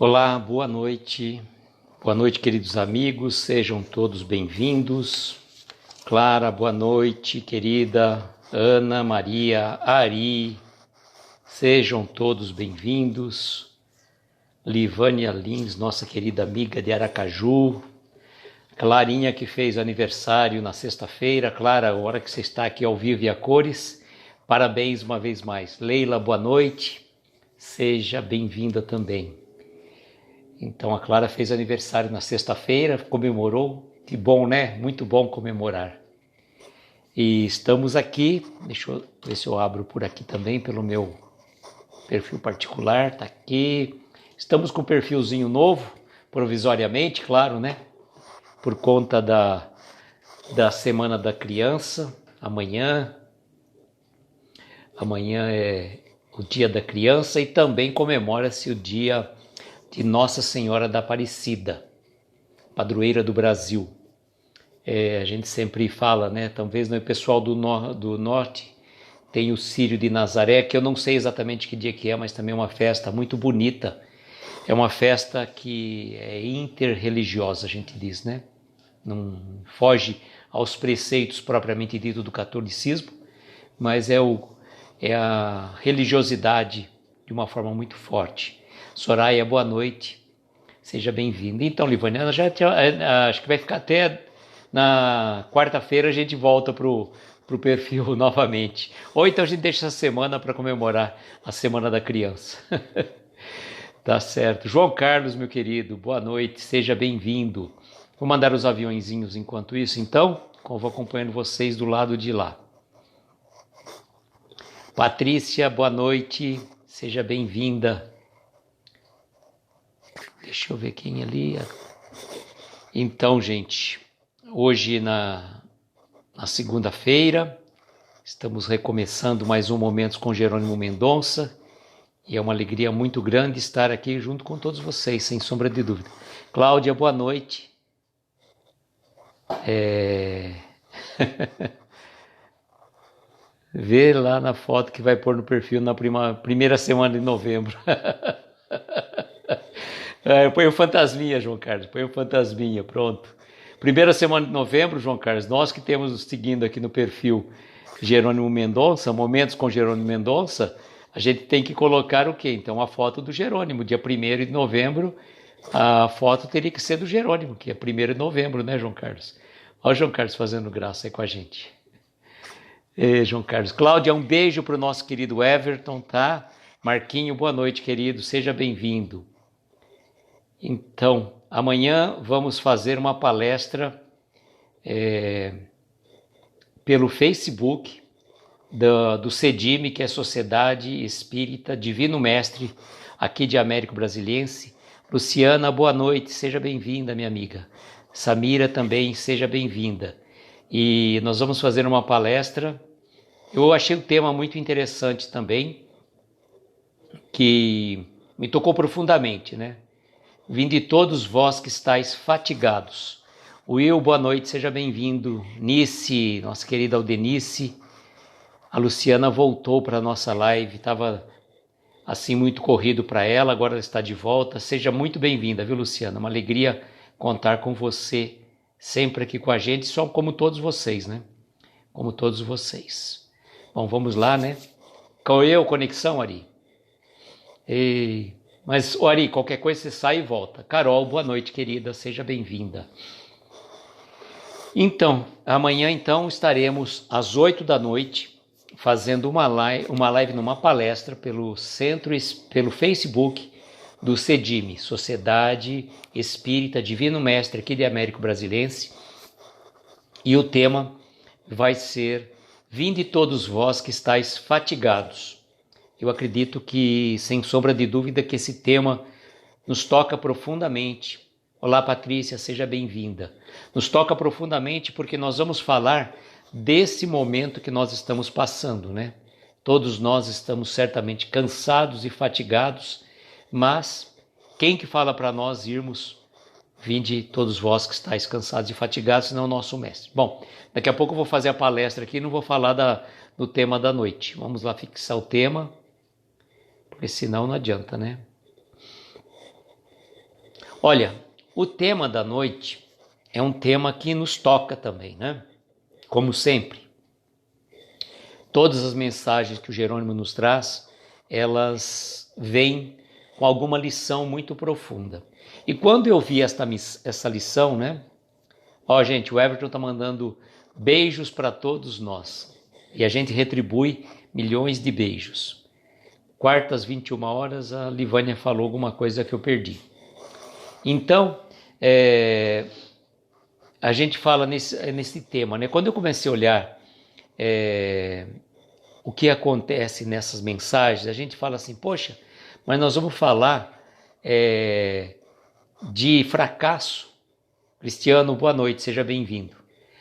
Olá, boa noite. Boa noite, queridos amigos, sejam todos bem-vindos. Clara, boa noite, querida Ana, Maria, Ari, sejam todos bem-vindos. Livânia Lins, nossa querida amiga de Aracaju. Clarinha, que fez aniversário na sexta-feira. Clara, a hora que você está aqui ao vivo e a cores, parabéns uma vez mais. Leila, boa noite, seja bem-vinda também. Então a Clara fez aniversário na sexta-feira, comemorou, que bom, né? Muito bom comemorar. E estamos aqui, deixa eu ver se eu abro por aqui também, pelo meu perfil particular, tá aqui. Estamos com um perfilzinho novo, provisoriamente, claro, né? Por conta da Semana da Criança, amanhã é o Dia da Criança e também comemora-se o Dia de Nossa Senhora da Aparecida, padroeira do Brasil. A gente sempre fala, né? Talvez no pessoal do norte tem o Círio de Nazaré, que eu não sei exatamente que dia que é, mas também é uma festa muito bonita. É uma festa que é interreligiosa, a gente diz, né? Não foge aos preceitos propriamente dito do catolicismo, mas é a religiosidade de uma forma muito forte. Soraya, boa noite, seja bem-vinda. Então, Livânia, acho que vai ficar até na quarta-feira, a gente volta pro perfil novamente. Ou então a gente deixa essa semana para comemorar a Semana da Criança. Tá certo. João Carlos, meu querido, boa noite, seja bem-vindo. Vou mandar os aviõezinhos enquanto isso, então, eu vou acompanhando vocês do lado de lá. Patrícia, boa noite, seja bem-vinda. Deixa eu ver quem ali. Então, gente, hoje na segunda-feira, estamos recomeçando mais um Momentos com Jerônimo Mendonça e é uma alegria muito grande estar aqui junto com todos vocês, sem sombra de dúvida. Cláudia, boa noite. Vê lá na foto que vai pôr no perfil na primeira semana de novembro. Põe o fantasminha, João Carlos, põe o fantasminha, pronto. Primeira semana de novembro, João Carlos, nós que temos seguindo aqui no perfil Jerônimo Mendonça, Momentos com Jerônimo Mendonça, a gente tem que colocar o quê? Então a foto do Jerônimo, dia 1º de novembro, a foto teria que ser do Jerônimo, que é 1º de novembro, né, João Carlos? Olha o João Carlos fazendo graça aí com a gente. João Carlos. Cláudia, um beijo para o nosso querido Everton, tá? Marquinho, boa noite, querido, seja bem-vindo. Então, amanhã vamos fazer uma palestra pelo Facebook do CEDIME, que é Sociedade Espírita Divino Mestre, aqui de Américo Brasiliense. Luciana, boa noite, seja bem-vinda, minha amiga. Samira também, seja bem-vinda. E nós vamos fazer uma palestra. Eu achei o tema muito interessante também, que me tocou profundamente, né? Vinde todos vós que estáis fatigados. Will, boa noite, seja bem-vindo. Nice, nossa querida Aldenice. A Luciana voltou para a nossa live, estava assim muito corrido para ela, agora ela está de volta. Seja muito bem-vinda, viu, Luciana? Uma alegria contar com você sempre aqui com a gente, só como todos vocês, né? Como todos vocês. Bom, vamos lá, né? Conexão, Ari? Mas, Ari, qualquer coisa você sai e volta. Carol, boa noite, querida, seja bem-vinda. Então, amanhã então estaremos às 8 da noite fazendo uma live numa palestra pelo Facebook do CEDIME, Sociedade Espírita Divino Mestre aqui de Américo Brasiliense. E o tema vai ser: Vinde todos vós que estáis fatigados. Eu acredito que, sem sombra de dúvida, que esse tema nos toca profundamente. Olá, Patrícia, seja bem-vinda. Nos toca profundamente porque nós vamos falar desse momento que nós estamos passando, né? Todos nós estamos certamente cansados e fatigados, mas quem que fala para nós irmos? Vinde todos vós que estáis cansados e fatigados, senão o nosso mestre. Bom, daqui a pouco eu vou fazer a palestra aqui, não vou falar do tema da noite. Vamos lá fixar o tema, porque senão não adianta, né? Olha, o tema da noite é um tema que nos toca também, né? Como sempre, todas as mensagens que o Jerônimo nos traz, elas vêm com alguma lição muito profunda. E quando eu vi essa lição, né? Ó, gente, o Everton tá mandando beijos para todos nós. E a gente retribui milhões de beijos. Quartas, 21 horas, a Livânia falou alguma coisa que eu perdi. Então, a gente fala nesse tema, né? Quando eu comecei a olhar o que acontece nessas mensagens, a gente fala assim, poxa, mas nós vamos falar de fracasso. Cristiano, boa noite, seja bem-vindo.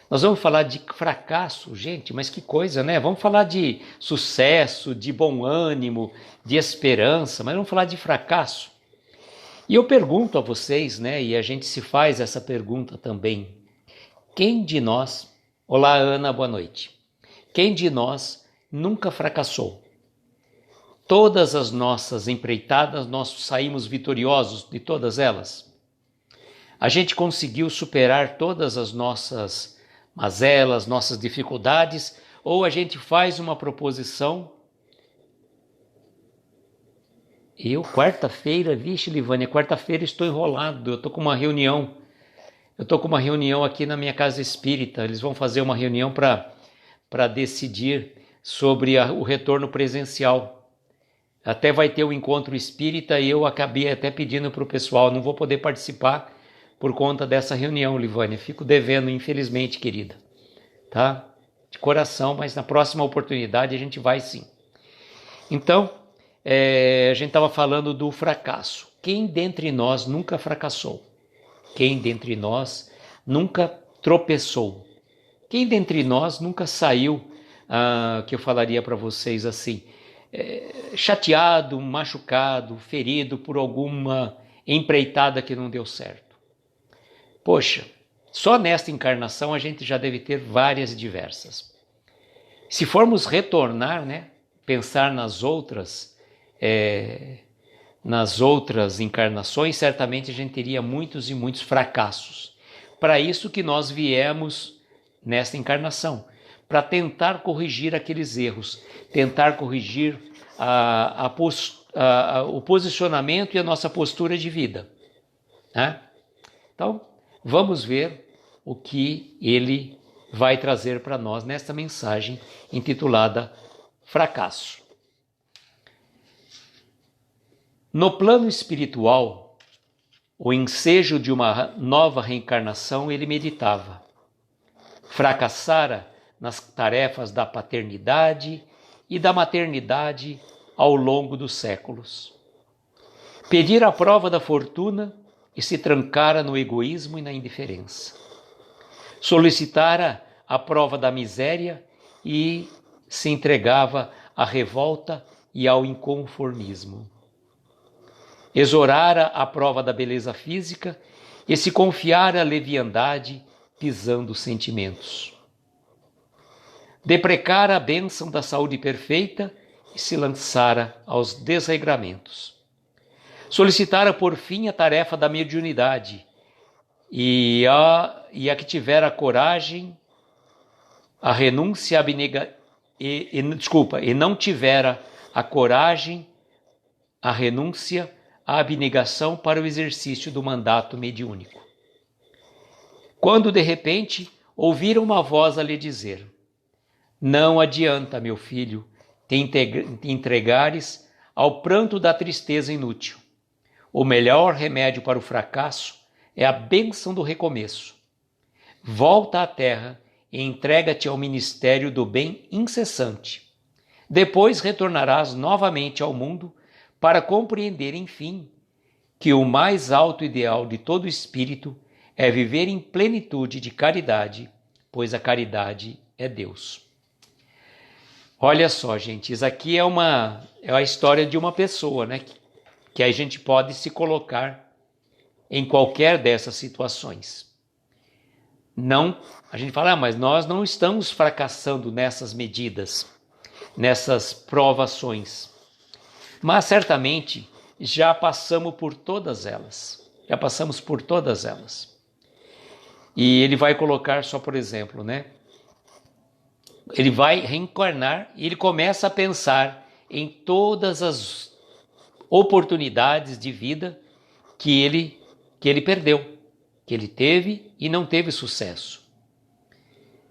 Nós vamos falar de fracasso, gente, mas que coisa, né? Vamos falar de sucesso, de bom ânimo, de esperança, mas vamos falar de fracasso. E eu pergunto a vocês, né, e a gente se faz essa pergunta também. Quem de nós, olá Ana, boa noite. Quem de nós nunca fracassou? Todas as nossas empreitadas, nós saímos vitoriosos de todas elas? A gente conseguiu superar todas as nossas mazelas, nossas dificuldades, ou a gente faz uma proposição? Eu, quarta-feira, vixe, Livânia, quarta-feira estou enrolado, eu estou com uma reunião. Eu estou com uma reunião aqui na minha casa espírita, eles vão fazer uma reunião para decidir sobre o retorno presencial. Até vai ter o encontro espírita e eu acabei até pedindo para o pessoal, não vou poder participar por conta dessa reunião, Livânia. Fico devendo, infelizmente, querida. Tá? De coração, mas na próxima oportunidade a gente vai sim. Então, a gente estava falando do fracasso. Quem dentre nós nunca fracassou? Quem dentre nós nunca tropeçou? Quem dentre nós nunca saiu, que eu falaria para vocês assim, chateado, machucado, ferido por alguma empreitada que não deu certo? Poxa, só nesta encarnação a gente já deve ter várias e diversas. Se formos retornar, né, pensar nas outras encarnações, certamente a gente teria muitos e muitos fracassos. Para isso que nós viemos nesta encarnação, para tentar corrigir aqueles erros, tentar corrigir o posicionamento e a nossa postura de vida. Né? Então, vamos ver o que ele vai trazer para nós nesta mensagem intitulada Fracasso. No plano espiritual, o ensejo de uma nova reencarnação ele meditava. Fracassara nas tarefas da paternidade e da maternidade ao longo dos séculos. Pedira a prova da fortuna e se trancara no egoísmo e na indiferença. Solicitara a prova da miséria e se entregava à revolta e ao inconformismo. Exorara a prova da beleza física e se confiara à leviandade, pisando os sentimentos. Deprecara a bênção da saúde perfeita e se lançara aos desregramentos. Solicitara por fim a tarefa da mediunidade e a que tivera a coragem, a renúncia, e não tivera a coragem, a renúncia, a abnegação para o exercício do mandato mediúnico. Quando de repente ouvira uma voz a lhe dizer: não adianta, meu filho, te entregares ao pranto da tristeza inútil. O melhor remédio para o fracasso é a bênção do recomeço. Volta à terra e entrega-te ao ministério do bem incessante. Depois retornarás novamente ao mundo para compreender, enfim, que o mais alto ideal de todo espírito é viver em plenitude de caridade, pois a caridade é Deus. Olha só, gente, isso aqui é a história de uma pessoa, né? Que a gente pode se colocar em qualquer dessas situações. Não, a gente fala, mas nós não estamos fracassando nessas medidas, nessas provações. Mas certamente já passamos por todas elas. Já passamos por todas elas. E ele vai colocar só, por exemplo, né? Ele vai reencarnar e ele começa a pensar em todas as oportunidades de vida que ele perdeu, que ele teve e não teve sucesso.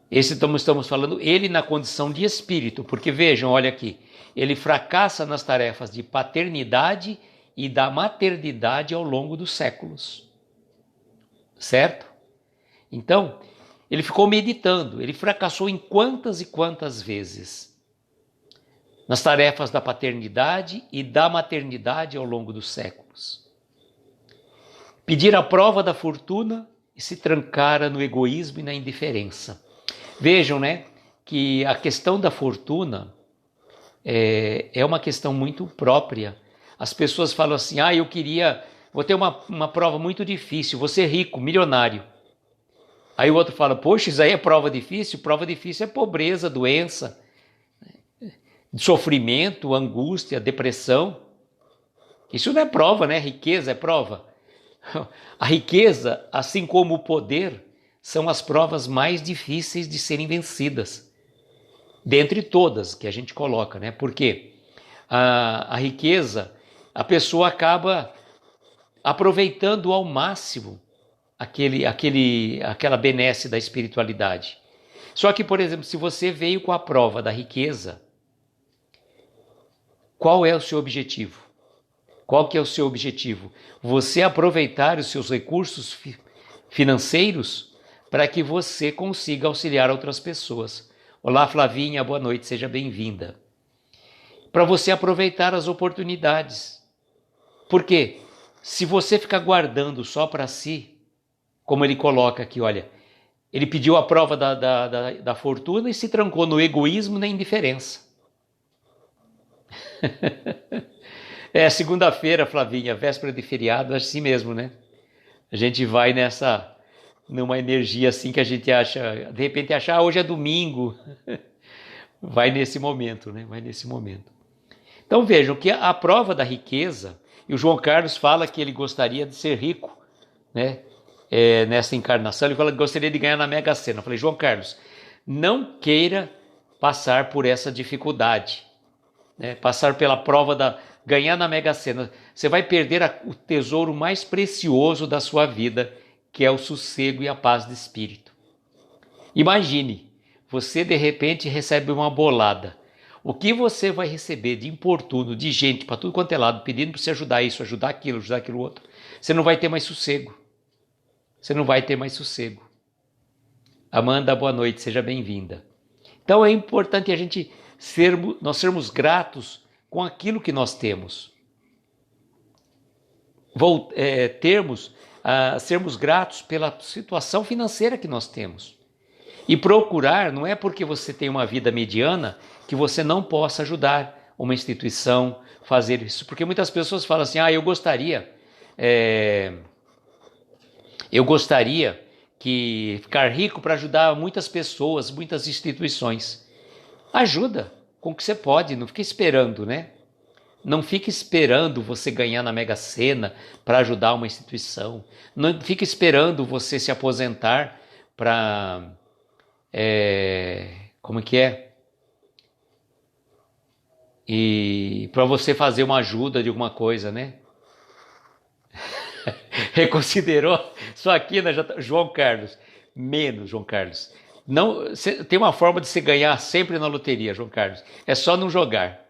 Estamos falando ele na condição de espírito, porque vejam, olha aqui, ele fracassa nas tarefas de paternidade e da maternidade ao longo dos séculos, certo? Então, ele ficou meditando, ele fracassou em quantas e quantas vezes nas tarefas da paternidade e da maternidade ao longo dos séculos. Pedir a prova da fortuna e se trancara no egoísmo e na indiferença. Vejam, né, que a questão da fortuna é uma questão muito própria. As pessoas falam assim, vou ter uma prova muito difícil, vou ser rico, milionário. Aí o outro fala, poxa, isso aí é prova difícil? Prova difícil é pobreza, doença, sofrimento, angústia, depressão. Isso não é prova, né? Riqueza é prova. A riqueza, assim como o poder, são as provas mais difíceis de serem vencidas. Dentre todas que a gente coloca, né? Porque a riqueza, a pessoa acaba aproveitando ao máximo aquela benesse da espiritualidade. Só que, por exemplo, se você veio com a prova da riqueza, qual é o seu objetivo? Qual que é o seu objetivo? Você aproveitar os seus recursos financeiros para que você consiga auxiliar outras pessoas. Olá, Flavinha, boa noite, seja bem-vinda. Para você aproveitar as oportunidades. Por quê? Se você ficar guardando só para si, como ele coloca aqui, olha, ele pediu a prova da fortuna e se trancou no egoísmo e na indiferença. Segunda-feira, Flavinha, véspera de feriado, assim mesmo, né? A gente vai numa energia assim que a gente acha, de repente hoje é domingo. Vai nesse momento, né? Vai nesse momento. Então vejam que a prova da riqueza, e o João Carlos fala que ele gostaria de ser rico, né? Nessa encarnação, ele fala que gostaria de ganhar na Mega Sena. Eu falei, João Carlos, não queira passar por essa dificuldade, né? Passar pela prova ganhar na Mega Sena. Você vai perder o tesouro mais precioso da sua vida, que é o sossego e a paz de espírito. Imagine, você de repente recebe uma bolada. O que você vai receber de importuno, de gente para tudo quanto é lado, pedindo para você ajudar isso, ajudar aquilo outro. Você não vai ter mais sossego. Você não vai ter mais sossego. Amanda, boa noite, seja bem-vinda. Então é importante nós sermos gratos com aquilo que nós temos. Sermos gratos pela situação financeira que nós temos. E procurar, não é porque você tem uma vida mediana que você não possa ajudar uma instituição, fazer isso. Porque muitas pessoas falam assim, eu gostaria que ficar rico para ajudar muitas pessoas, muitas instituições. Ajuda com o que você pode, não fique esperando, né? Não fique esperando você ganhar na Mega Sena para ajudar uma instituição. Não fique esperando você se aposentar para... como que é? E para você fazer uma ajuda de alguma coisa, né? Reconsiderou sua quina, João Carlos. Menos, João Carlos. Não, tem uma forma de você ganhar sempre na loteria, João Carlos. É só não jogar.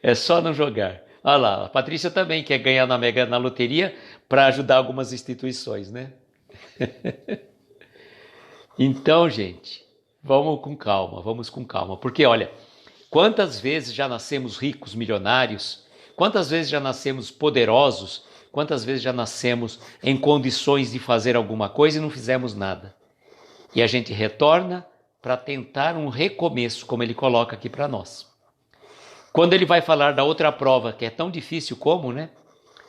É só não jogar. Olha lá, a Patrícia também quer ganhar na loteria para ajudar algumas instituições, né? Então, gente, vamos com calma. Porque, olha, quantas vezes já nascemos ricos, milionários? Quantas vezes já nascemos poderosos? Quantas vezes já nascemos em condições de fazer alguma coisa e não fizemos nada? E a gente retorna para tentar um recomeço, como ele coloca aqui para nós. Quando ele vai falar da outra prova, que é tão difícil como, né?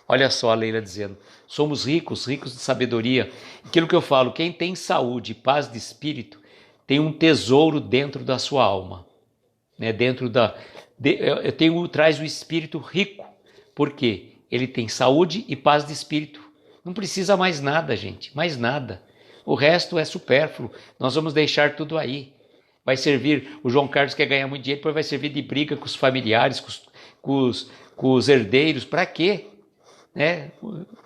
Olha só a Leila dizendo, somos ricos de sabedoria. Aquilo que eu falo, quem tem saúde e paz de espírito, tem um tesouro dentro da sua alma. Né? Traz o espírito rico. Por quê? Ele tem saúde e paz de espírito. Não precisa mais nada, gente, mais nada. O resto é supérfluo, nós vamos deixar tudo aí. Vai servir, o João Carlos quer ganhar muito dinheiro, depois vai servir de briga com os familiares, com os herdeiros, para quê? Né?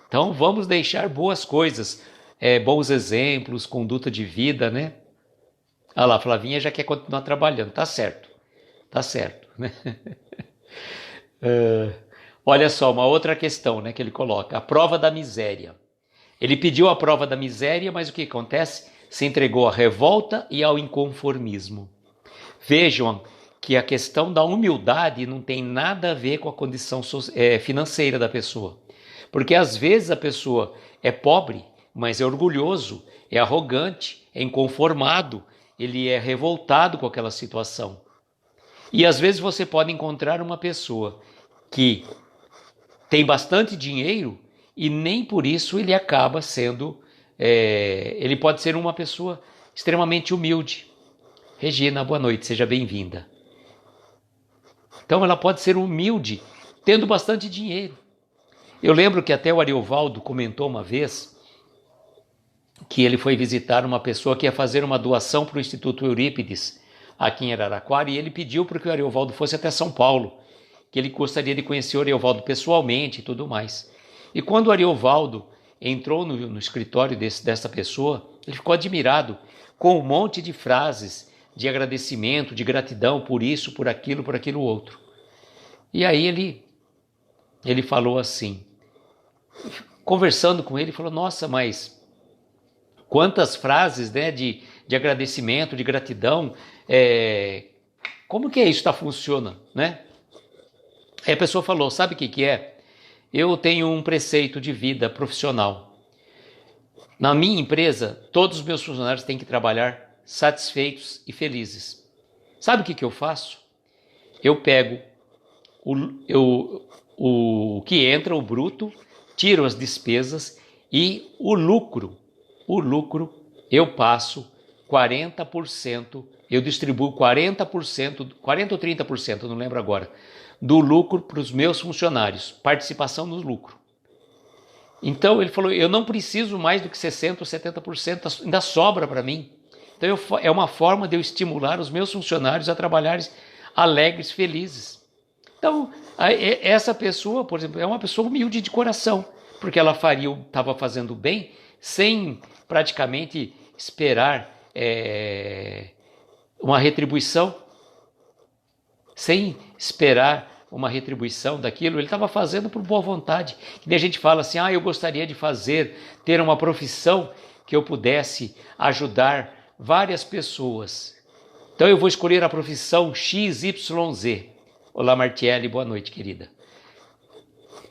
Então vamos deixar boas coisas, bons exemplos, conduta de vida, né? Olha lá, a Flavinha já quer continuar trabalhando, tá certo, né? Olha só, uma outra questão, né, que ele coloca, a prova da miséria. Ele pediu a prova da miséria, mas o que acontece? Se entregou à revolta e ao inconformismo. Vejam que a questão da humildade não tem nada a ver com a condição financeira da pessoa. Porque às vezes a pessoa é pobre, mas é orgulhoso, é arrogante, é inconformado, ele é revoltado com aquela situação. E às vezes você pode encontrar uma pessoa que tem bastante dinheiro e nem por isso ele acaba sendo, ele pode ser uma pessoa extremamente humilde. Regina, boa noite, seja bem-vinda. Então ela pode ser humilde, tendo bastante dinheiro. Eu lembro que até o Ariovaldo comentou uma vez que ele foi visitar uma pessoa que ia fazer uma doação para o Instituto Eurípides, aqui em Araraquara, e ele pediu para que o Ariovaldo fosse até São Paulo, que ele gostaria de conhecer o Ariovaldo pessoalmente e tudo mais. E quando o Ariovaldo entrou no escritório dessa pessoa, ele ficou admirado com um monte de frases de agradecimento, de gratidão por isso, por aquilo outro. E aí ele falou assim, conversando com ele, falou, nossa, mas quantas frases, né, de agradecimento, de gratidão, como que isso funciona, né? Aí a pessoa falou, sabe o que é? Eu tenho um preceito de vida profissional. Na minha empresa, todos os meus funcionários têm que trabalhar satisfeitos e felizes. Sabe o que eu faço? Eu pego o que entra, o bruto, tiro as despesas e o lucro eu passo 40%, eu distribuo 40%, 40% ou 30%, não lembro agora, do lucro para os meus funcionários, participação no lucro. Então ele falou, eu não preciso mais do que 60% ou 70%, ainda sobra para mim. Então é uma forma de eu estimular os meus funcionários a trabalharem alegres, felizes. Então essa pessoa, por exemplo, é uma pessoa humilde de coração, porque ela estava fazendo bem sem praticamente esperar uma retribuição, sem esperar uma retribuição daquilo, ele estava fazendo por boa vontade. E a gente fala assim, eu gostaria de ter uma profissão que eu pudesse ajudar várias pessoas. Então eu vou escolher a profissão XYZ. Olá, Martiele, boa noite, querida.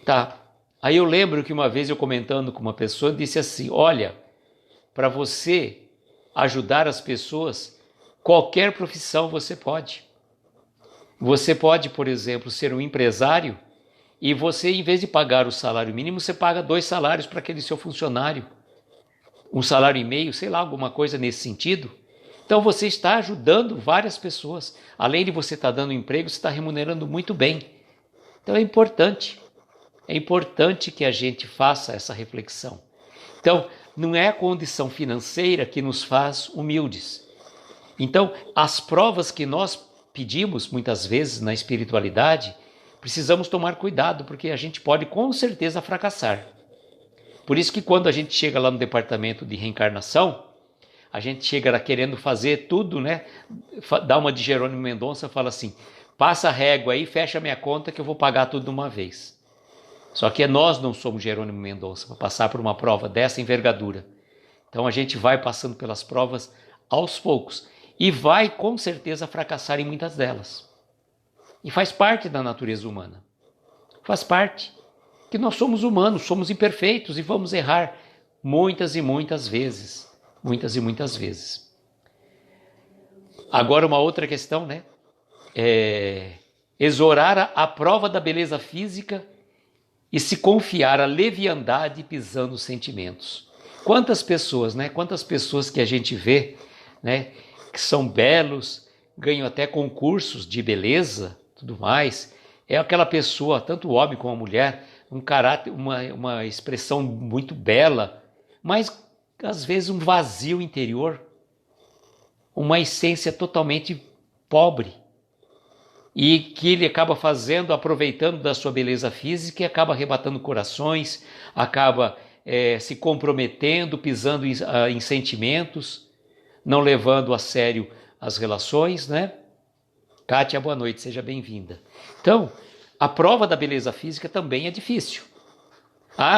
Tá. Aí eu lembro que uma vez eu comentando com uma pessoa, disse assim, olha, para você ajudar as pessoas, qualquer profissão você pode. Você pode, por exemplo, ser um empresário e você, em vez de pagar o salário mínimo, você paga 2 salários para aquele seu funcionário. 1,5 salário, sei lá, alguma coisa nesse sentido. Então você está ajudando várias pessoas. Além de você estar dando emprego, você está remunerando muito bem. Então é importante que a gente faça essa reflexão. Então, não é a condição financeira que nos faz humildes. Então, as provas que nós pedimos muitas vezes na espiritualidade, precisamos tomar cuidado, porque a gente pode com certeza fracassar. Por isso que quando a gente chega lá no departamento de reencarnação, a gente chega lá querendo fazer tudo, né? Dá uma de Jerônimo Mendonça, fala assim, passa a régua aí, fecha a minha conta que eu vou pagar tudo de uma vez. Só que nós não somos Jerônimo Mendonça para passar por uma prova dessa envergadura. Então a gente vai passando pelas provas aos poucos e vai com certeza fracassar em muitas delas. E faz parte da natureza humana. Faz parte. Que nós somos humanos, somos imperfeitos e vamos errar muitas e muitas vezes. Muitas e muitas vezes. Agora uma outra questão, né? Exorar a prova da beleza física e se confiar à leviandade pisando os sentimentos. Quantas pessoas, né? Quantas pessoas que a gente vê, né? Que são belos, ganham até concursos de beleza, tudo mais. É aquela pessoa, tanto o homem como a mulher, um caráter, uma expressão muito bela, mas às vezes um vazio interior, uma essência totalmente pobre, e que ele acaba fazendo, aproveitando da sua beleza física, e acaba arrebatando corações, acaba se comprometendo, pisando em sentimentos, não levando a sério as relações, né? Kátia, boa noite, seja bem-vinda. Então, a prova da beleza física também é difícil.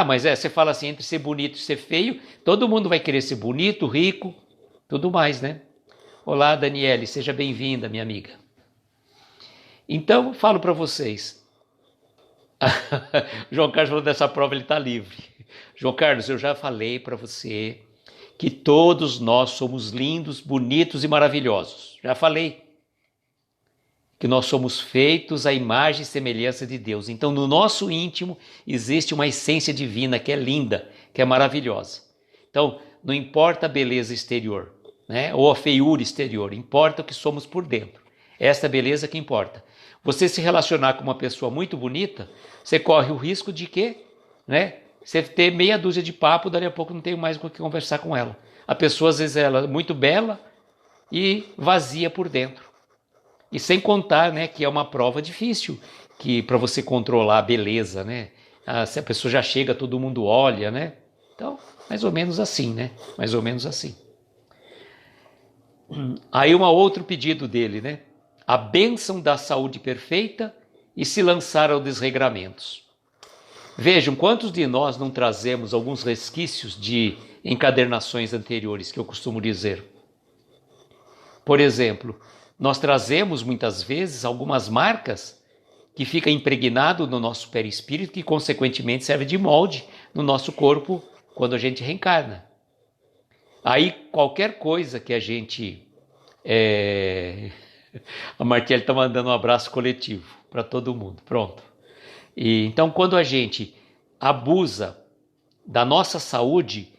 Mas você fala assim, entre ser bonito e ser feio, todo mundo vai querer ser bonito, rico, tudo mais, né? Olá, Daniele, seja bem-vinda, minha amiga. Então, falo para vocês. João Carlos falou dessa prova, ele está livre. João Carlos, eu já falei para você que todos nós somos lindos, bonitos e maravilhosos. Já falei que nós somos feitos à imagem e semelhança de Deus. Então, no nosso íntimo existe uma essência divina que é linda, que é maravilhosa. Então, não importa a beleza exterior, né? Ou a feiura exterior, importa o que somos por dentro. Esta beleza que importa. Você se relacionar com uma pessoa muito bonita, você corre o risco de quê? Né? Você ter meia dúzia de papo, dali a pouco não tem mais com o que conversar com ela. A pessoa, às vezes, ela é muito bela e vazia por dentro. E sem contar, né, que é uma prova difícil, que para você controlar a beleza, né? Se a pessoa já chega, todo mundo olha, né? Então, mais ou menos assim, né? Mais ou menos assim. Aí um outro pedido dele, né? A bênção da saúde perfeita e se lançar aos desregramentos. Vejam, quantos de nós não trazemos alguns resquícios de encadernações anteriores, que eu costumo dizer. Por exemplo, nós trazemos muitas vezes algumas marcas que ficam impregnadas no nosso perispírito, que consequentemente serve de molde no nosso corpo quando a gente reencarna. Aí qualquer coisa que a gente... A Martiele está mandando um abraço coletivo para todo mundo, pronto. Então quando a gente abusa da nossa saúde,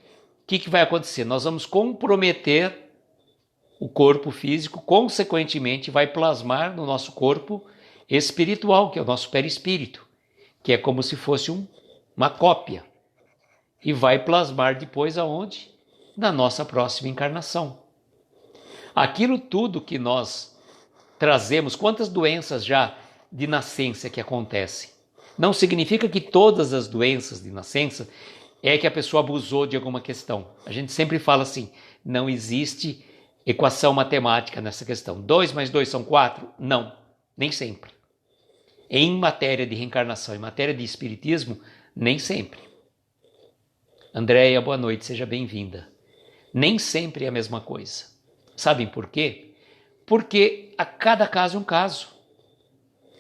o que vai acontecer? Nós vamos comprometer o corpo físico, consequentemente vai plasmar no nosso corpo espiritual, que é o nosso perispírito, que é como se fosse uma cópia, e vai plasmar depois aonde? Na nossa próxima encarnação. Aquilo tudo que nós trazemos, quantas doenças já de nascença que acontecem? Não significa que todas as doenças de nascença é que a pessoa abusou de alguma questão. A gente sempre fala assim, não existe equação matemática nessa questão. 2 mais 2 são 4? Não, nem sempre. Em matéria de reencarnação, em matéria de espiritismo, nem sempre. Andréia, boa noite, seja bem-vinda. Nem sempre é a mesma coisa. Sabem por quê? Porque a cada caso é um caso.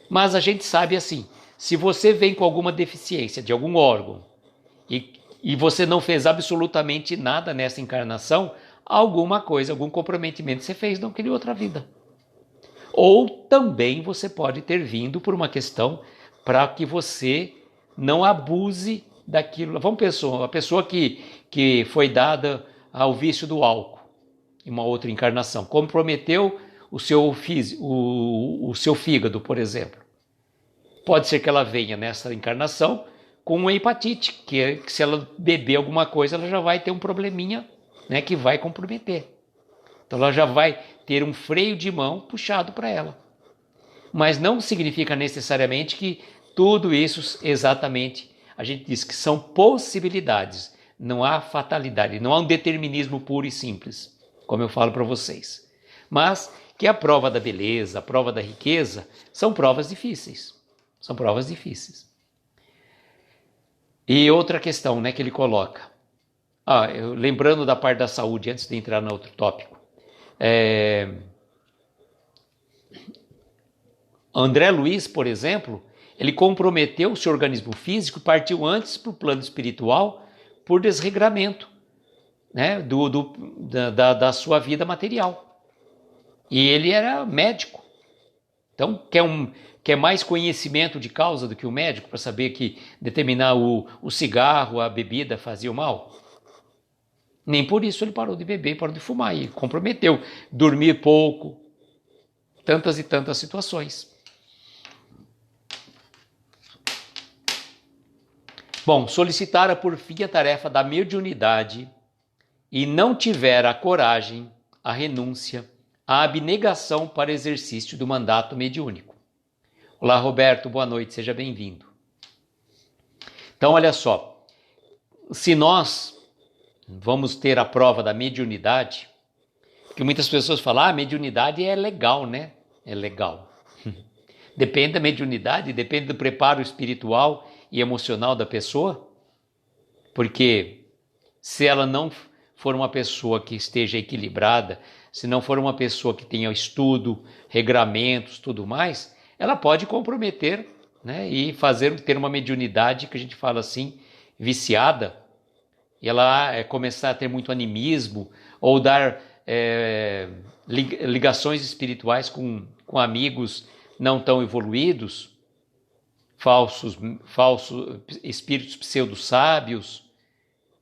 Mas a gente sabe assim, se você vem com alguma deficiência de algum órgão e você não fez absolutamente nada nessa encarnação, alguma coisa, algum comprometimento você fez naquela outra vida. Ou também você pode ter vindo por uma questão para que você não abuse daquilo. Vamos pensar, a pessoa que foi dada ao vício do álcool em uma outra encarnação, comprometeu o seu fígado, por exemplo. Pode ser que ela venha nessa encarnação com uma hepatite, que se ela beber alguma coisa, ela já vai ter um probleminha, né, que vai comprometer. Então ela já vai ter um freio de mão puxado para ela. Mas não significa necessariamente que tudo isso exatamente, a gente diz que são possibilidades, não há fatalidade, não há um determinismo puro e simples, como eu falo para vocês. Mas que a prova da beleza, a prova da riqueza, são provas difíceis. São provas difíceis. E outra questão, né, que ele coloca. Lembrando da parte da saúde, antes de entrar no outro tópico. André Luiz, por exemplo, ele comprometeu o seu organismo físico, partiu antes para o plano espiritual por desregramento, né, da sua vida material. E ele era médico. Então, quer mais conhecimento de causa do que o médico para saber que determinar o cigarro, a bebida fazia mal? Nem por isso ele parou de beber, parou de fumar e comprometeu. Dormir pouco, tantas e tantas situações. Bom, solicitara por fim a tarefa da mediunidade e não tivera a coragem, a renúncia, a abnegação para exercício do mandato mediúnico. Olá, Roberto, boa noite, seja bem-vindo. Então, olha só, se nós vamos ter a prova da mediunidade, porque muitas pessoas falam, mediunidade é legal, né? É legal. Depende da mediunidade, depende do preparo espiritual e emocional da pessoa, porque se ela não for uma pessoa que esteja equilibrada, se não for uma pessoa que tenha estudo, regramentos, tudo mais, ela pode comprometer, né, e ter uma mediunidade que a gente fala assim, viciada, e ela começar a ter muito animismo, ou dar ligações espirituais com amigos não tão evoluídos, falsos espíritos pseudo-sábios,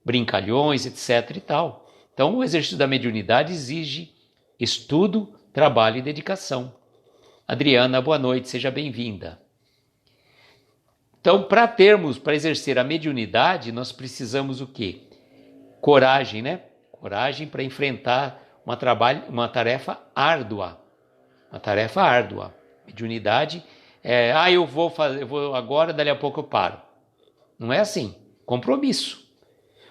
brincalhões, etc. e tal. Então, o exercício da mediunidade exige estudo, trabalho e dedicação. Adriana, boa noite, seja bem-vinda. Então, para exercer a mediunidade, nós precisamos o quê? Coragem, né? Coragem para enfrentar uma tarefa árdua. Uma tarefa árdua. Mediunidade eu vou agora, dali a pouco eu paro. Não é assim. Compromisso.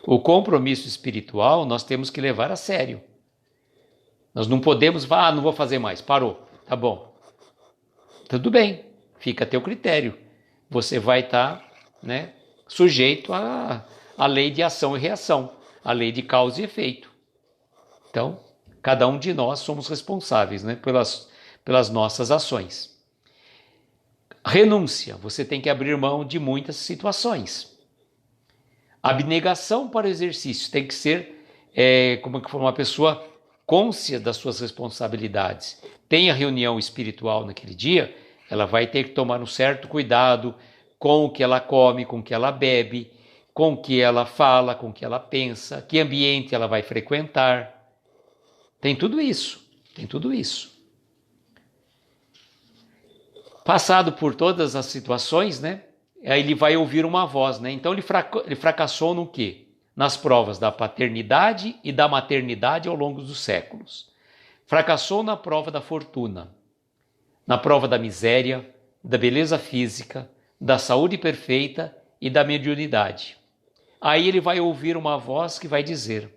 O compromisso espiritual nós temos que levar a sério. Nós não podemos, não vou fazer mais, parou, tá bom. Tudo bem, fica a teu critério. Você vai estar, né, sujeito à lei de ação e reação, à lei de causa e efeito. Então, cada um de nós somos responsáveis, né, pelas nossas ações. Renúncia, você tem que abrir mão de muitas situações. Abnegação para o exercício, tem que ser como que for uma pessoa cônscia das suas responsabilidades. Tem a reunião espiritual naquele dia, ela vai ter que tomar um certo cuidado com o que ela come, com o que ela bebe, com o que ela fala, com o que ela pensa, que ambiente ela vai frequentar. Tem tudo isso, tem tudo isso. Passado por todas as situações, né? Aí ele vai ouvir uma voz, né? Então ele fracassou no quê? Nas provas da paternidade e da maternidade ao longo dos séculos. Fracassou na prova da fortuna, na prova da miséria, da beleza física, da saúde perfeita e da mediunidade. Aí ele vai ouvir uma voz que vai dizer: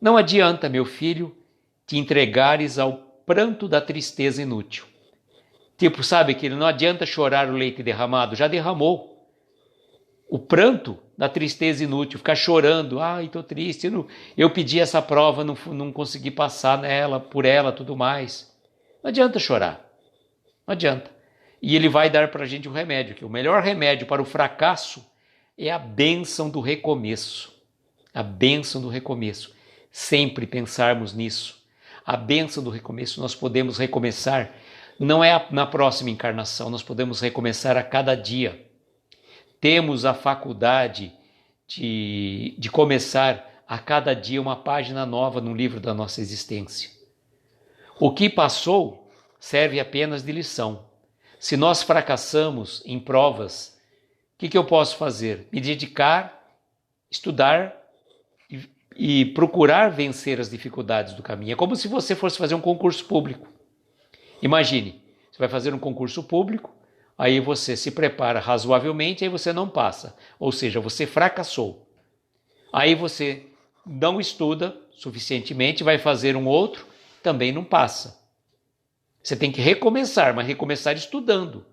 não adianta, meu filho, te entregares ao pranto da tristeza inútil. Tipo, sabe que não adianta chorar o leite derramado, já derramou. O pranto da tristeza inútil, ficar chorando, estou triste, eu pedi essa prova, não consegui passar por ela, tudo mais. Não adianta chorar, não adianta. E ele vai dar para a gente um remédio, que o melhor remédio para o fracasso é a bênção do recomeço. A bênção do recomeço. Sempre pensarmos nisso. A bênção do recomeço, nós podemos recomeçar, não é na próxima encarnação, nós podemos recomeçar a cada dia. Temos a faculdade de começar a cada dia uma página nova no livro da nossa existência. O que passou serve apenas de lição. Se nós fracassamos em provas, o que eu posso fazer? Me dedicar, estudar e procurar vencer as dificuldades do caminho. É como se você fosse fazer um concurso público. Imagine, você vai fazer um concurso público, aí você se prepara razoavelmente, aí você não passa. Ou seja, você fracassou. Aí você não estuda suficientemente, vai fazer um outro, também não passa. Você tem que recomeçar, mas recomeçar estudando.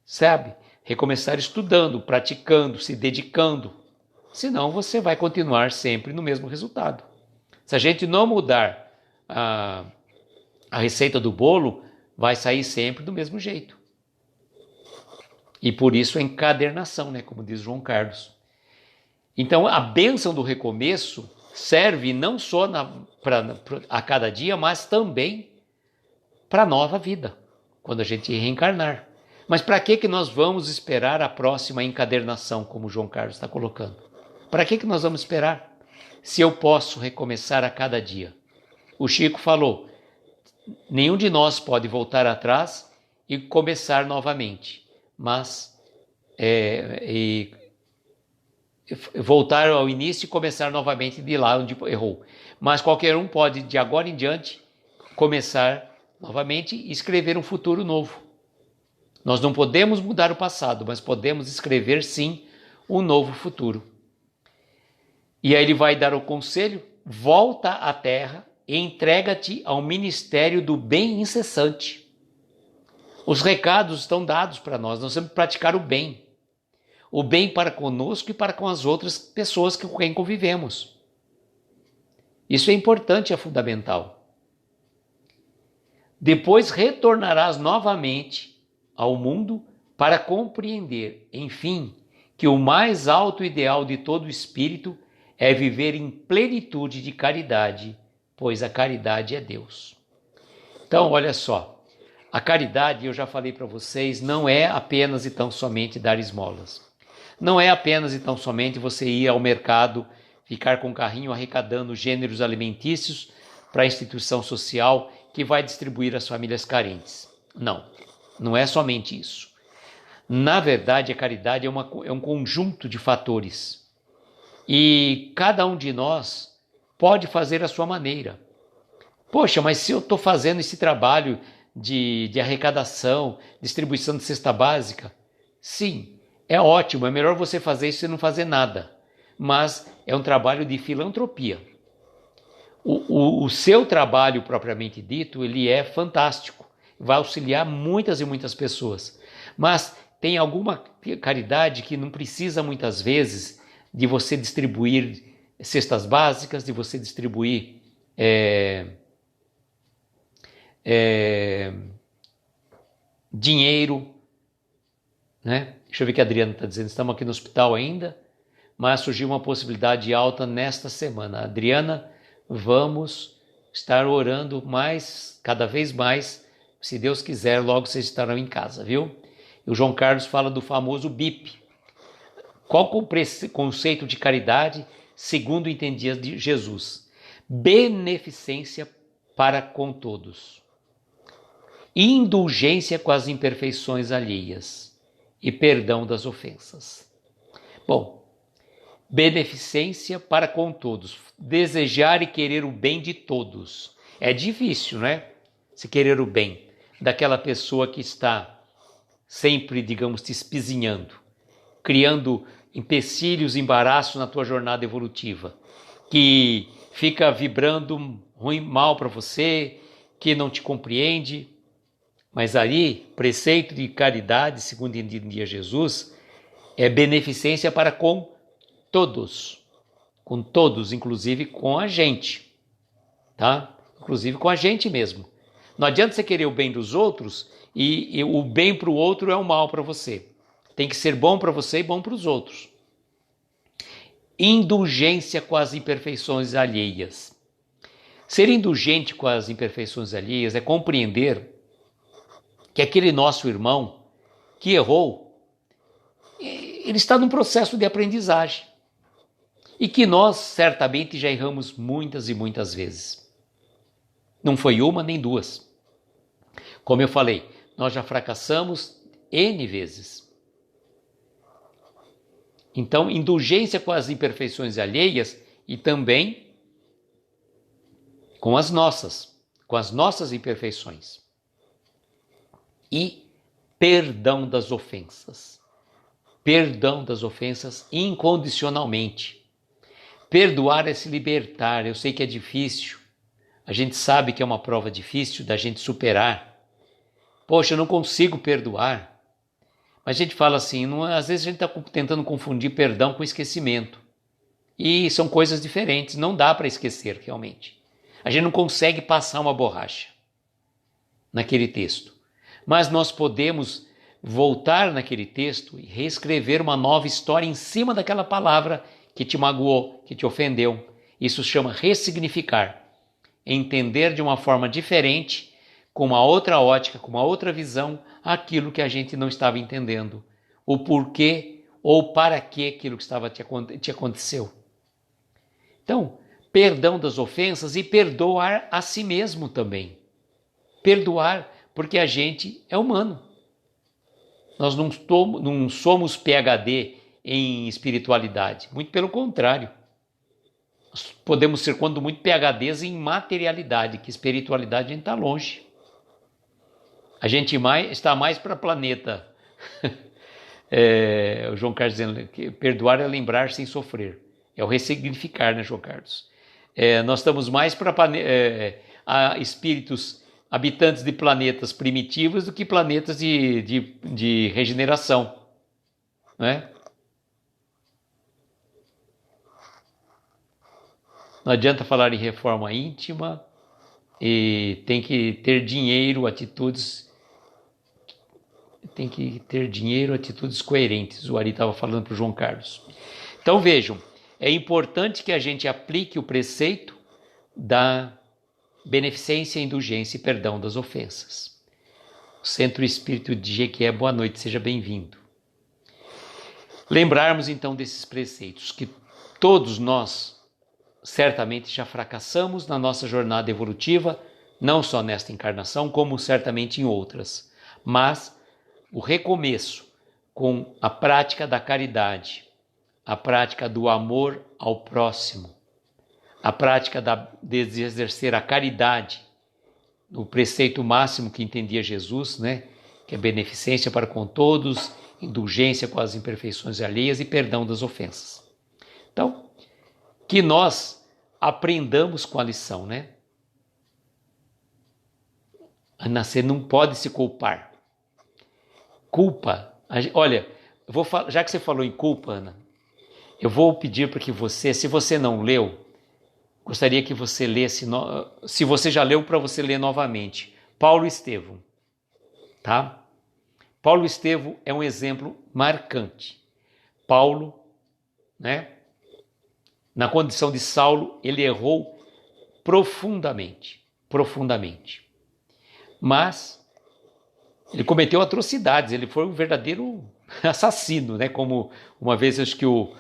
Sabe? Recomeçar estudando, praticando, se dedicando. Senão você vai continuar sempre no mesmo resultado. Se a gente não mudar a receita do bolo, vai sair sempre do mesmo jeito. E por isso a encadernação, né? Como diz João Carlos. Então a bênção do recomeço serve não só a cada dia, mas também para a nova vida, quando a gente reencarnar. Mas para que nós vamos esperar a próxima encadernação, como João Carlos está colocando? Para que nós vamos esperar? Se eu posso recomeçar a cada dia. O Chico falou, nenhum de nós pode voltar atrás e começar novamente, mas voltar ao início e começar novamente de lá onde errou. Mas qualquer um pode, de agora em diante, começar novamente e escrever um futuro novo. Nós não podemos mudar o passado, mas podemos escrever sim um novo futuro. E aí ele vai dar o conselho: volta à terra e entrega-te ao ministério do bem incessante. Os recados estão dados para nós temos que praticar o bem. O bem para conosco e para com as outras pessoas com quem convivemos. Isso é importante, é fundamental. Depois retornarás novamente ao mundo para compreender, enfim, que o mais alto ideal de todo espírito é viver em plenitude de caridade, pois a caridade é Deus. Então, olha só, a caridade, eu já falei para vocês, não é apenas e tão somente dar esmolas. Não é apenas e tão somente você ir ao mercado, ficar com o carrinho arrecadando gêneros alimentícios para a instituição social que vai distribuir às famílias carentes. Não, não é somente isso. Na verdade, a caridade é um conjunto de fatores. E cada um de nós pode fazer a sua maneira. Poxa, mas se eu estou fazendo esse trabalho de arrecadação, distribuição de cesta básica, sim, é ótimo, é melhor você fazer isso e não fazer nada. Mas é um trabalho de filantropia. O seu trabalho propriamente dito, ele é fantástico. Vai auxiliar muitas e muitas pessoas. Mas tem alguma caridade que não precisa muitas vezes de você distribuir cestas básicas, de você distribuir dinheiro, né? Deixa eu ver o que a Adriana está dizendo. Estamos aqui no hospital ainda, mas surgiu uma possibilidade alta nesta semana. Adriana, vamos estar orando cada vez mais. Se Deus quiser, logo vocês estarão em casa, viu? E o João Carlos fala do famoso BIP. Qual o conceito de caridade, segundo entendia de Jesus? Beneficência para com todos. Indulgência com as imperfeições alheias e perdão das ofensas. Bom, beneficência para com todos. Desejar e querer o bem de todos. É difícil, né? Se querer o bem daquela pessoa que está sempre, digamos, te espizinhando, criando empecilhos, embaraços na tua jornada evolutiva, que fica vibrando mal para você, que não te compreende. Mas aí, preceito de caridade, segundo entendia Jesus, é beneficência para com todos, inclusive com a gente, tá? Inclusive com a gente mesmo. Não adianta você querer o bem dos outros e o bem para o outro é o mal para você. Tem que ser bom para você e bom para os outros. Indulgência com as imperfeições alheias. Ser indulgente com as imperfeições alheias é compreender que aquele nosso irmão que errou, ele está num processo de aprendizagem. E que nós certamente já erramos muitas e muitas vezes. Não foi uma nem duas. Como eu falei, nós já fracassamos N vezes. Então, indulgência com as imperfeições alheias e também com as nossas imperfeições. E perdão das ofensas. Perdão das ofensas incondicionalmente. Perdoar é se libertar. Eu sei que é difícil. A gente sabe que é uma prova difícil da gente superar. Poxa, eu não consigo perdoar. Mas a gente fala assim, às vezes a gente está tentando confundir perdão com esquecimento. E são coisas diferentes, não dá para esquecer realmente. A gente não consegue passar uma borracha naquele texto. Mas nós podemos voltar naquele texto e reescrever uma nova história em cima daquela palavra que te magoou, que te ofendeu. Isso se chama ressignificar. Entender de uma forma diferente, com uma outra ótica, com uma outra visão, aquilo que a gente não estava entendendo. O porquê ou para que aquilo que te aconteceu. Então, perdão das ofensas e perdoar a si mesmo também. Perdoar, porque a gente é humano. Nós não somos PhD em espiritualidade. Muito pelo contrário. Nós podemos ser, quando muito, PhDs em materialidade, que espiritualidade a gente está longe. A gente está mais para planeta. O João Carlos dizendo que perdoar é lembrar sem sofrer. É o ressignificar, né, João Carlos? Nós estamos mais para espíritos habitantes de planetas primitivos do que planetas de regeneração, né? Não adianta falar em reforma íntima, e tem que ter dinheiro, atitudes coerentes. O Ari estava falando para o João Carlos. Então vejam, é importante que a gente aplique o preceito da beneficência, indulgência e perdão das ofensas. O Centro Espírito de Jequié, boa noite, seja bem-vindo. Lembrarmos então desses preceitos, que todos nós certamente já fracassamos na nossa jornada evolutiva, não só nesta encarnação, como certamente em outras. Mas o recomeço com a prática da caridade, a prática do amor ao próximo, a prática de exercer a caridade, o preceito máximo que entendia Jesus, né? Que é beneficência para com todos, indulgência com as imperfeições alheias e perdão das ofensas. Então, que nós aprendamos com a lição, né? Você não pode se culpar. Culpa, olha, já que você falou em culpa, Ana, eu vou pedir para que você, se você não leu, gostaria que você lesse, se você já leu, para você ler novamente, Paulo Estevão, tá? Paulo Estevão é um exemplo marcante. Paulo, né? Na condição de Saulo, ele errou profundamente. Mas ele cometeu atrocidades, ele foi um verdadeiro assassino, né? Como uma vez acho que o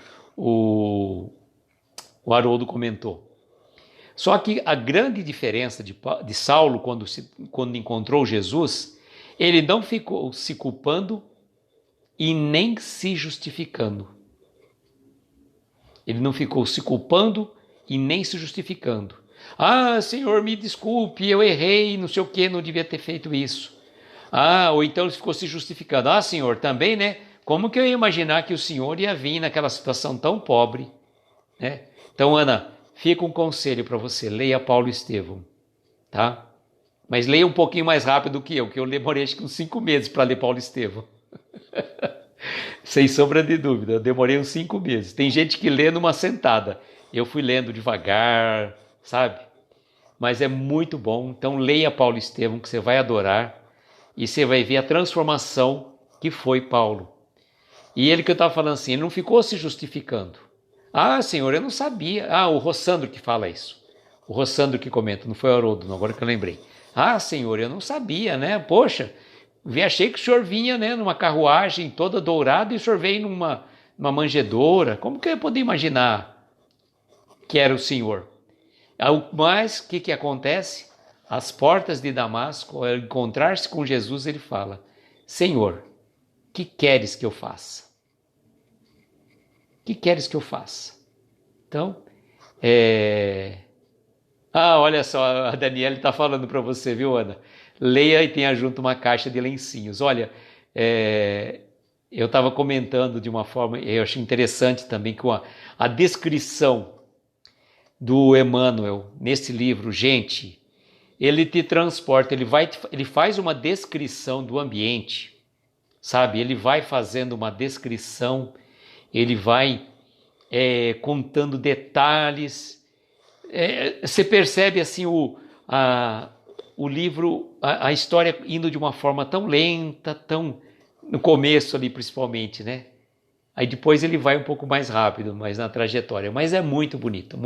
Haroldo comentou. Só que a grande diferença de Saulo, quando encontrou Jesus, ele não ficou se culpando e nem se justificando. Ele não ficou se culpando e nem se justificando. Ah, Senhor, me desculpe, eu errei, não sei o que, não devia ter feito isso. Ou então ele ficou se justificando. Ah, Senhor, também, né? Como que eu ia imaginar que o Senhor ia vir naquela situação tão pobre, né? Então, Ana, fica um conselho para você, leia Paulo Estevão, tá? Mas leia um pouquinho mais rápido que eu demorei acho que uns 5 meses para ler Paulo Estevão. Sem sombra de dúvida, eu demorei uns 5 meses. Tem gente que lê numa sentada. Eu fui lendo devagar, sabe? Mas é muito bom. Então leia Paulo Estevão, que você vai adorar. E você vai ver a transformação que foi Paulo. E ele que eu estava falando assim, ele não ficou se justificando. Ah, Senhor, eu não sabia. O Rossandro que fala isso. O Rossandro que comenta, não foi o Haroldo, não, agora que eu lembrei. Ah, Senhor, eu não sabia, né? Poxa, achei que o senhor vinha, né, numa carruagem toda dourada e o senhor veio numa manjedoura. Como que eu ia poder imaginar que era o Senhor? Mas o que acontece? Às portas de Damasco, ao encontrar-se com Jesus, ele fala: Senhor, que queres que eu faça? Que queres que eu faça? Então, olha só, a Daniela está falando para você, viu, Ana? Leia e tenha junto uma caixa de lencinhos. Olha, eu estava comentando de uma forma, eu achei interessante também, que a descrição do Emmanuel nesse livro, gente, ele te transporta, ele faz uma descrição do ambiente, sabe? Ele vai fazendo uma descrição, ele vai contando detalhes. Você percebe assim o livro, a história indo de uma forma tão lenta, tão no começo ali principalmente, né? Aí depois ele vai um pouco mais rápido, mas na trajetória. Mas é muito bonito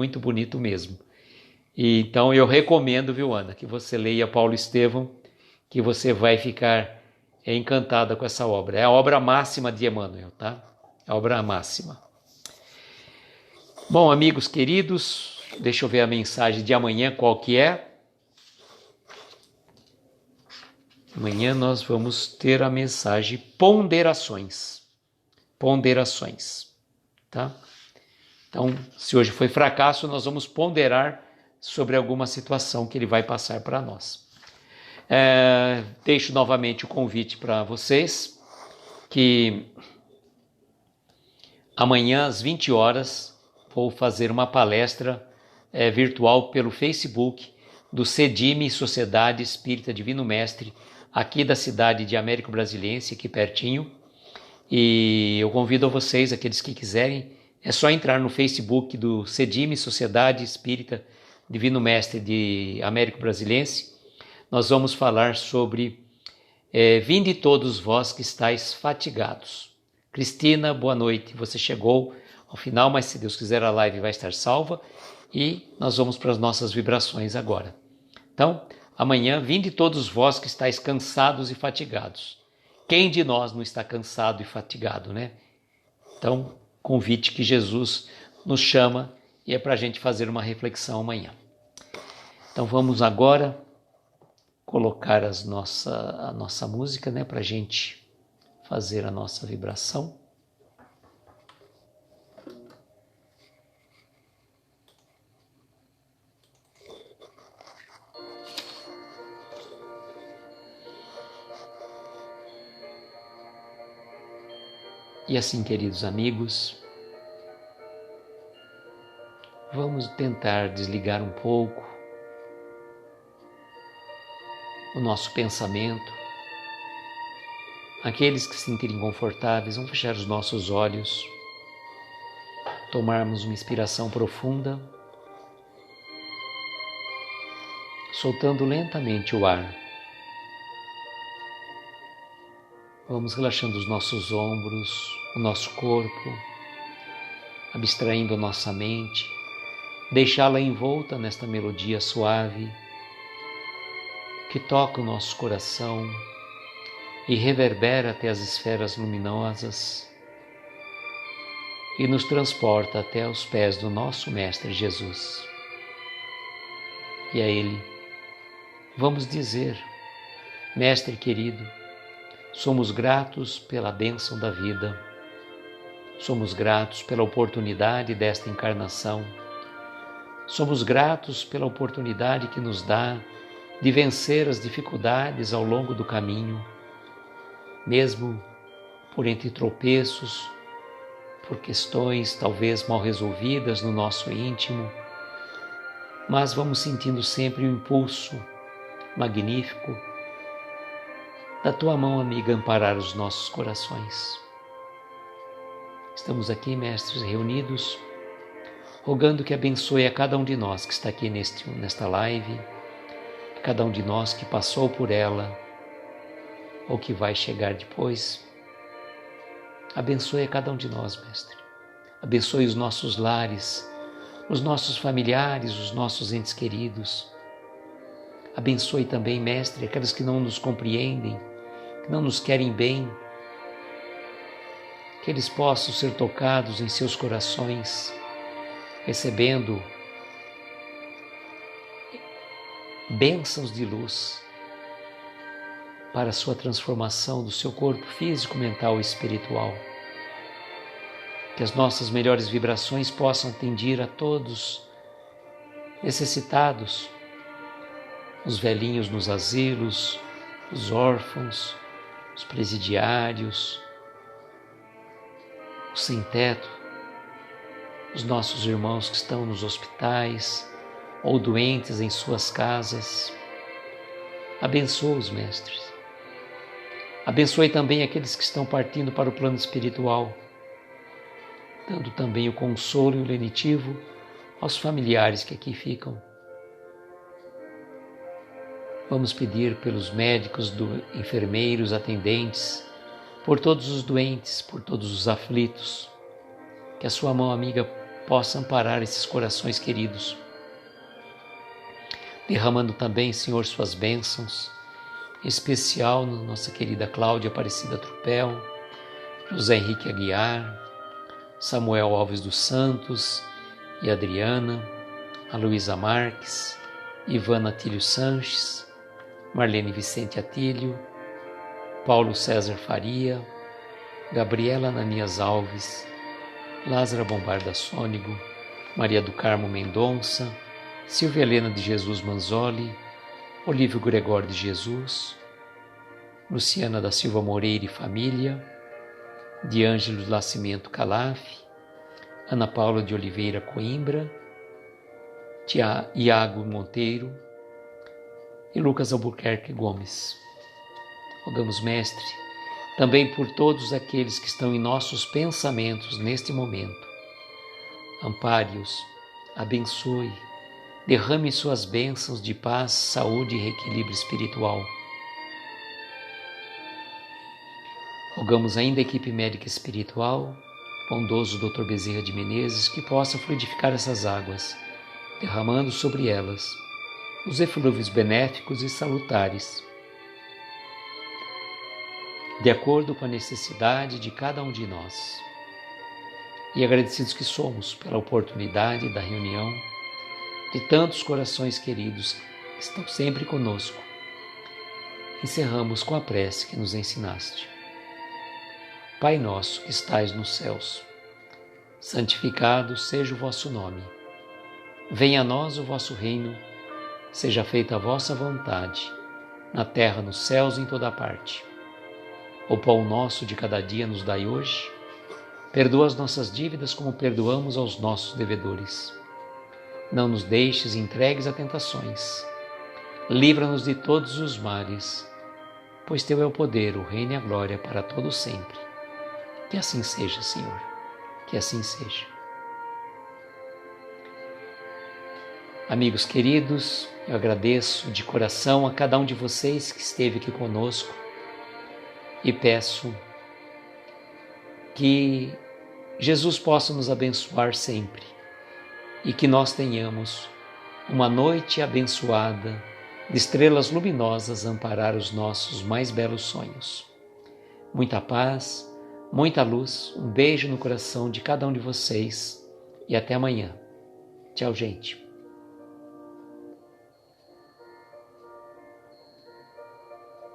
mesmo. E então eu recomendo, viu, Ana, que você leia Paulo Estevão, que você vai ficar encantada com essa obra. É a obra máxima de Emmanuel, tá? A obra máxima. Bom, amigos queridos, deixa eu ver a mensagem de amanhã, qual que é? Amanhã nós vamos ter a mensagem ponderações. Ponderações. tá? Então, se hoje foi fracasso, nós vamos ponderar sobre alguma situação que ele vai passar para nós. Deixo novamente o convite para vocês, que amanhã às 20 horas vou fazer uma palestra virtual pelo Facebook do CEDIME, Sociedade Espírita Divino Mestre, aqui da cidade de Américo Brasiliense, aqui pertinho. E eu convido a vocês, aqueles que quiserem, é só entrar no Facebook do CEDIME, Sociedade Espírita Divino Mestre de Américo Brasiliense. Nós vamos falar sobre vinde todos vós que estáis fatigados. Cristina, boa noite. Você chegou ao final, mas se Deus quiser a live vai estar salva e nós vamos para as nossas vibrações agora. Então, amanhã, vinde todos vós que estáis cansados e fatigados. Quem de nós não está cansado e fatigado, né? Então, convite que Jesus nos chama e é para a gente fazer uma reflexão amanhã. Então, vamos agora colocar a nossa música, né? Para a gente fazer a nossa vibração. E assim, queridos amigos, vamos tentar desligar um pouco o nosso pensamento. Aqueles que se sentirem confortáveis, vão fechar os nossos olhos, tomarmos uma inspiração profunda, soltando lentamente o ar. Vamos relaxando os nossos ombros, o nosso corpo, abstraindo a nossa mente, deixá-la envolta nesta melodia suave que toca o nosso coração e reverbera até as esferas luminosas e nos transporta até aos pés do nosso Mestre Jesus. E a Ele vamos dizer: Mestre querido, somos gratos pela bênção da vida, somos gratos pela oportunidade desta encarnação, somos gratos pela oportunidade que nos dá de vencer as dificuldades ao longo do caminho, mesmo por entre tropeços, por questões talvez mal resolvidas no nosso íntimo, mas vamos sentindo sempre o impulso magnífico da Tua mão amiga amparar os nossos corações. Estamos aqui, mestres, reunidos, rogando que abençoe a cada um de nós que está aqui nesta live, a cada um de nós que passou por ela ou que vai chegar depois. Abençoe a cada um de nós, mestre. Abençoe os nossos lares, os nossos familiares, os nossos entes queridos. Abençoe também, mestre, aqueles que não nos compreendem, que não nos querem bem, que eles possam ser tocados em seus corações, recebendo bênçãos de luz para a sua transformação do seu corpo físico, mental e espiritual. Que as nossas melhores vibrações possam atingir a todos necessitados, os velhinhos nos asilos, os órfãos, os presidiários, os sem-teto, os nossos irmãos que estão nos hospitais ou doentes em suas casas. Abençoa os mestres. Abençoe também aqueles que estão partindo para o plano espiritual, dando também o consolo e o lenitivo aos familiares que aqui ficam. Vamos pedir pelos médicos, enfermeiros, atendentes, por todos os doentes, por todos os aflitos, que a sua mão amiga possa amparar esses corações queridos, derramando também, Senhor, suas bênçãos, em especial na nossa querida Cláudia Aparecida Trupel, José Henrique Aguiar, Samuel Alves dos Santos e Adriana, a Luísa Marques, Ivana Atílio Sanches, Marlene Vicente Atílio, Paulo César Faria, Gabriela Ananias Alves, Lázara Bombarda Sônigo, Maria do Carmo Mendonça, Silvia Helena de Jesus Manzoli, Olívio Gregório de Jesus, Luciana da Silva Moreira e família, de Ângelo Nascimento Calaf, Ana Paula de Oliveira Coimbra, Iago Monteiro e Lucas Albuquerque Gomes. Rogamos, Mestre, também por todos aqueles que estão em nossos pensamentos neste momento. Ampare-os, abençoe, derrame suas bênçãos de paz, saúde e reequilíbrio espiritual. Rogamos ainda a equipe médica espiritual, bondoso Dr. Bezerra de Menezes, que possa fluidificar essas águas, derramando sobre elas os eflúvios benéficos e salutares, de acordo com a necessidade de cada um de nós. E agradecidos que somos pela oportunidade da reunião de tantos corações queridos que estão sempre conosco, encerramos com a prece que nos ensinaste. Pai nosso que estais nos céus, santificado seja o vosso nome. Venha a nós o vosso reino, seja feita a vossa vontade, na terra, nos céus e em toda parte. O pão nosso de cada dia nos dai hoje. Perdoa as nossas dívidas como perdoamos aos nossos devedores. Não nos deixes entregues a tentações. Livra-nos de todos os males, pois teu é o poder, o reino e a glória para todo sempre. Que assim seja, Senhor, que assim seja. Amigos queridos, eu agradeço de coração a cada um de vocês que esteve aqui conosco e peço que Jesus possa nos abençoar sempre e que nós tenhamos uma noite abençoada de estrelas luminosas a amparar os nossos mais belos sonhos. Muita paz, muita luz, um beijo no coração de cada um de vocês e até amanhã. Tchau, gente.